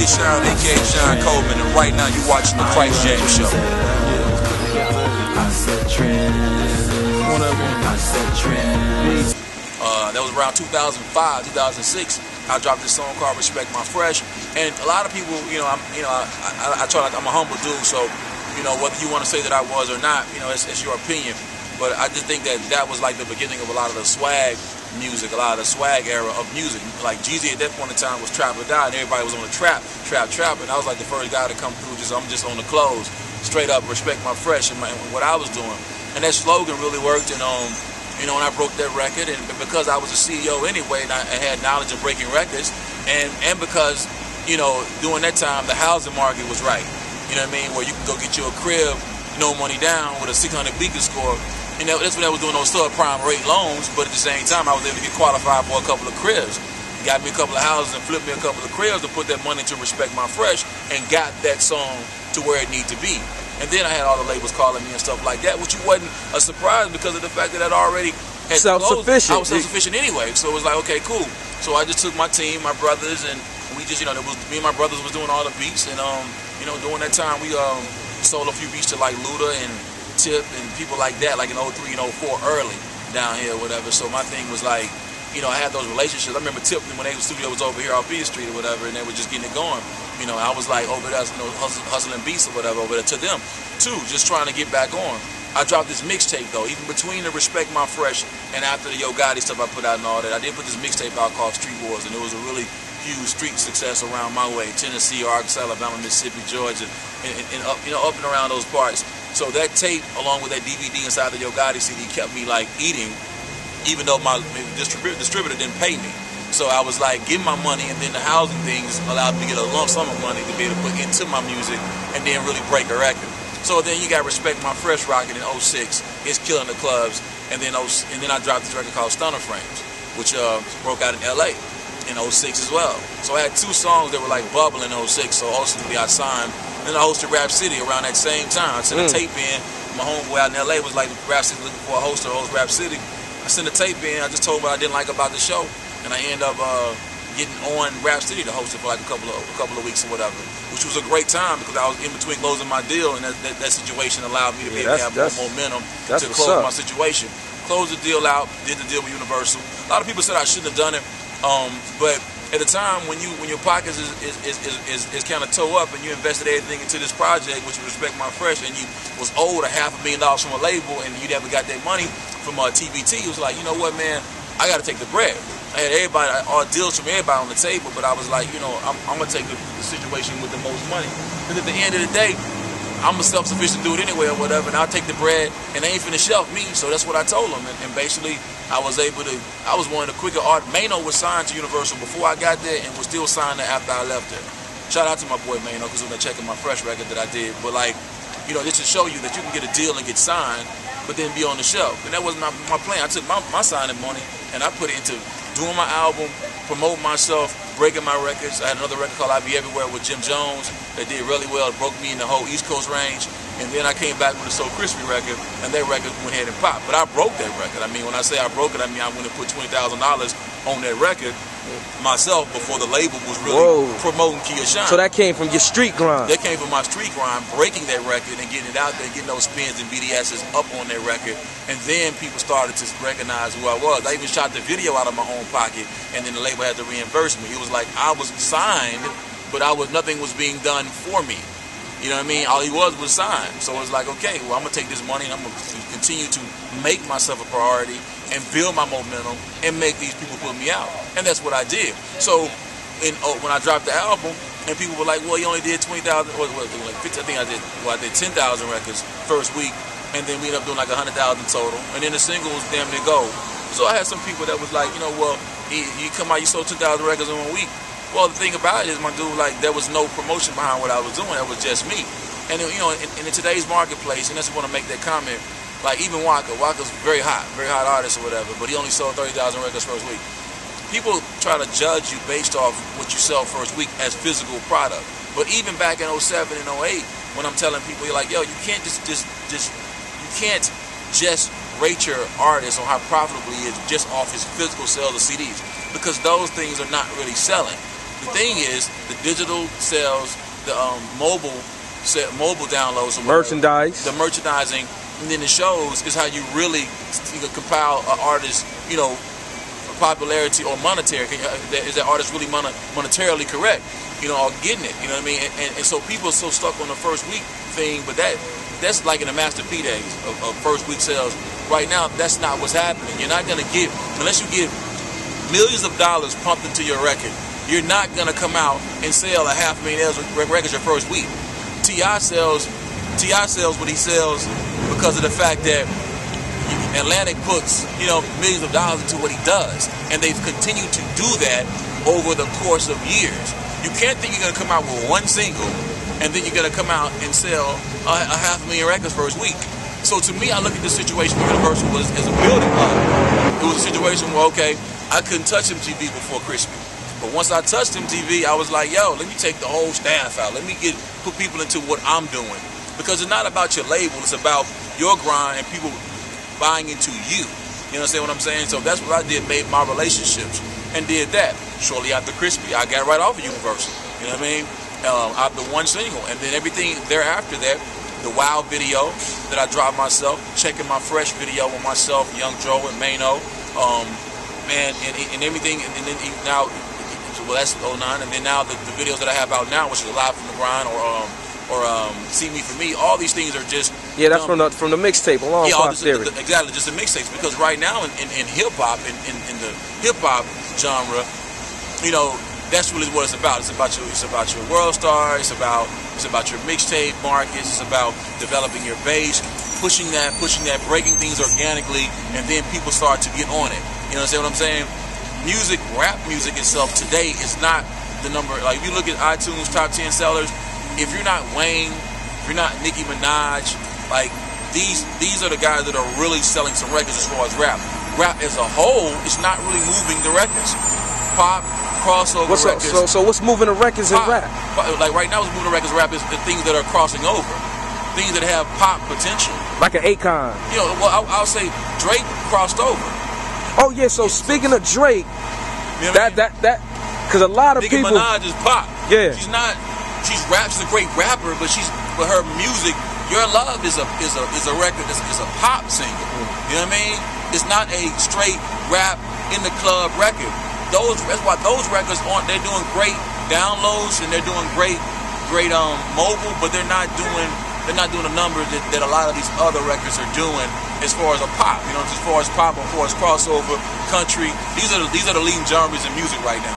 Sean, aka Sean Coleman, and right now you're watching the Christ James Show. That was around 2005, 2006. I dropped this song called "Respect My Fresh," and a lot of people, I try, like, I'm a humble dude, so whether you want to say that I was or not, it's your opinion. But I just think that was like the beginning of a lot of the swag music, a lot of the swag era of music. Like Jeezy at that point in time was Trap or Die, and everybody was on the trap, and I was like the first guy to come through. I'm just on the clothes, straight up, respect my fresh, and what I was doing. And that slogan really worked, and when I broke that record, and because I was a CEO anyway, and I had knowledge of breaking records, and because during that time the housing market was right. You know what I mean? Where you can go get you a crib, no money down, with a 600 Beacon score. And that's when I was doing those subprime rate loans, but at the same time, I was able to get qualified for a couple of cribs. Got me a couple of houses and flipped me a couple of cribs to put that money to Respect My Fresh, and got that song to where it needed to be. And then I had all the labels calling me and stuff like that, which wasn't a surprise because of the fact that I'd already had self-sufficient. I was self-sufficient anyway, so it was like, okay, cool. So I just took my team, my brothers, and we just, it was me and my brothers was doing all the beats, and during that time we sold a few beats to like Luda and Tip and people like that, like in 03 and 04 early down here or whatever. So my thing was like, I had those relationships. I remember Tip when the studio was over here off B Street or whatever, and they were just getting it going. I was like over there, hustling beats or whatever over there to them too, just trying to get back on. I dropped this mixtape though, even between the Respect My Fresh and after the Yo Gotti stuff I put out and all that. I did put this mixtape out called Street Wars, and it was a really huge street success around my way: Tennessee, Arkansas, Alabama, Mississippi, Georgia, and up, up and around those parts. So that tape, along with that DVD inside the Yo Gotti CD, kept me like eating, even though my distributor didn't pay me. So I was like getting my money, and then the housing things allowed me to get a lump sum of money to be able to put into my music, and then really break a record. So then you got Respect My Fresh rocking in 06. It's killing the clubs, and then I dropped this record called Stunner Frames, which broke out in LA in 06 as well. So I had two songs that were like bubbling in 06. So ultimately I signed. Then I hosted Rap City around that same time. I sent a tape in. My homeboy out in LA was like, Rap City looking for a host to host Rap City. I sent a tape in. I just told him what I didn't like about the show, and I ended up getting on Rap City to host it for like a couple of weeks or whatever, which was a great time because I was in between closing my deal, and that situation allowed me to be able to have more momentum to close my situation. Closed the deal out, did the deal with Universal. A lot of people said I shouldn't have done it, but at the time when your pockets is kind of toe up and you invested everything into this project, which was Respect My Fresh, and you was owed $500,000 from a label, and you never got that money from TBT, it was like, you know what, man, I got to take the bread. I had everybody, all deals from everybody on the table, but I was like, I'm gonna take the situation with the most money, because at the end of the day, I'm a self-sufficient dude anyway or whatever, and I'll take the bread, and they ain't finna shelf me. So that's what I told them, and basically I was one of the quicker art. Mano was signed to Universal before I got there, and was still signed there after I left there. Shout out to my boy Mano, because when they're checking my Fresh record that I did, but like, just to show you that you can get a deal and get signed, but then be on the shelf. And that wasn't my plan. I took my signing money and I put it into doing my album, promoting myself, breaking my records. I had another record called I Be Everywhere with Jim Jones that did really well. It broke me in the whole East Coast range. And then I came back with a So Crispy record, and that record went ahead and popped. But I broke that record. I mean, when I say I broke it, I mean I went and put $20,000 on that record myself before the label was really promoting Kia Shine. So that came from your street grind. That came from my street grind, breaking that record and getting it out there, getting those spins and BDSs up on that record. And then people started to recognize who I was. I even shot the video out of my own pocket, and then the label had to reimburse me. It was like I was signed, but nothing was being done for me. You know what I mean? All he was signed. So it was like, okay, well, I'm going to take this money and I'm going to continue to make myself a priority and build my momentum and make these people put me out. And that's what I did. So when I dropped the album, and people were like, well, you only did 20,000, like 50, I did 10,000 records first week, and then we ended up doing like 100,000 total. And then the single was damn near gold. So I had some people that was like, well, you come out, you sold 2,000 records in 1 week. Well, the thing about it is, my dude, like, there was no promotion behind what I was doing. That was just me. And, in today's marketplace, and I just want to make that comment, like, even Waka's very hot artist or whatever, but he only sold 30,000 records first week. People try to judge you based off what you sell first week as physical product. But even back in 07 and 08, when I'm telling people, you're like, yo, you can't you can't just rate your artist on how profitable he is just off his physical sales of CDs, because those things are not really selling. the thing is, the digital sales, the mobile downloads, merchandise, the merchandising, and then the shows is how you really compile an artist, popularity or monetary. Is that artist really monetarily correct? Or getting it? You know what I mean? And so people are so stuck on the first week thing, but that's like in the Master P days of first week sales. Right now, that's not what's happening. You're not gonna get, unless you get millions of dollars pumped into your record, you're not gonna come out and sell 500,000 records your first week. T.I. sells what he sells because of the fact that Atlantic puts, millions of dollars into what he does, and they've continued to do that over the course of years. You can't think you're gonna come out with one single and then you're gonna come out and sell 500,000 records first week. So to me, I look at the situation where Universal was as a building block. It was a situation where, okay, I couldn't touch MTV before Crispy. But once I touched MTV, I was like, yo, let me take the whole staff out. Let me put people into what I'm doing. Because it's not about your label, it's about your grind and people buying into you. You understand what I'm saying? So that's what I did, made my relationships, and did that. Shortly after Crispy, I got right off of Universal. You know what I mean? After one single. And then everything thereafter that, the Wow video that I dropped myself, Checking My Fresh video with myself, Young Joe and Mano, and everything, and then now, well, that's 09, and then now the videos that I have out now, which is Live from the Grind or See Me For Me, all these things are just... Yeah, that's from the mixtape, Along Posterity. Exactly, just the mixtapes, because right now in hip-hop, in the hip-hop genre, that's really what it's about. It's about your world star, it's about your mixtape markets, it's about developing your base, pushing that, breaking things organically, and then people start to get on it. You understand what I'm saying? Rap music itself today is not the number. Like, if you look at iTunes top 10 sellers, if you're not Wayne, if you're not Nicki Minaj, like these are the guys that are really selling some records as far as rap. Rap as a whole is not really moving the records. Pop, crossover records. So what's moving the records in rap? Like right now, what's moving the records in rap is the things that are crossing over, things that have pop potential. Like an Akon. I'll say Drake crossed over. Oh yeah. So speaking of Drake, because a lot of Nicki people. Minaj is pop. Yeah. She's a great rapper, but her music, Your Love is a record, is a pop single. You know what I mean? It's not a straight rap in the club record. That's why those records they're doing great downloads and they're doing great mobile, but they're not doing the numbers that a lot of these other records are doing as far as a pop. As far as pop, as far as crossover, country. These are the leading genres in music right now.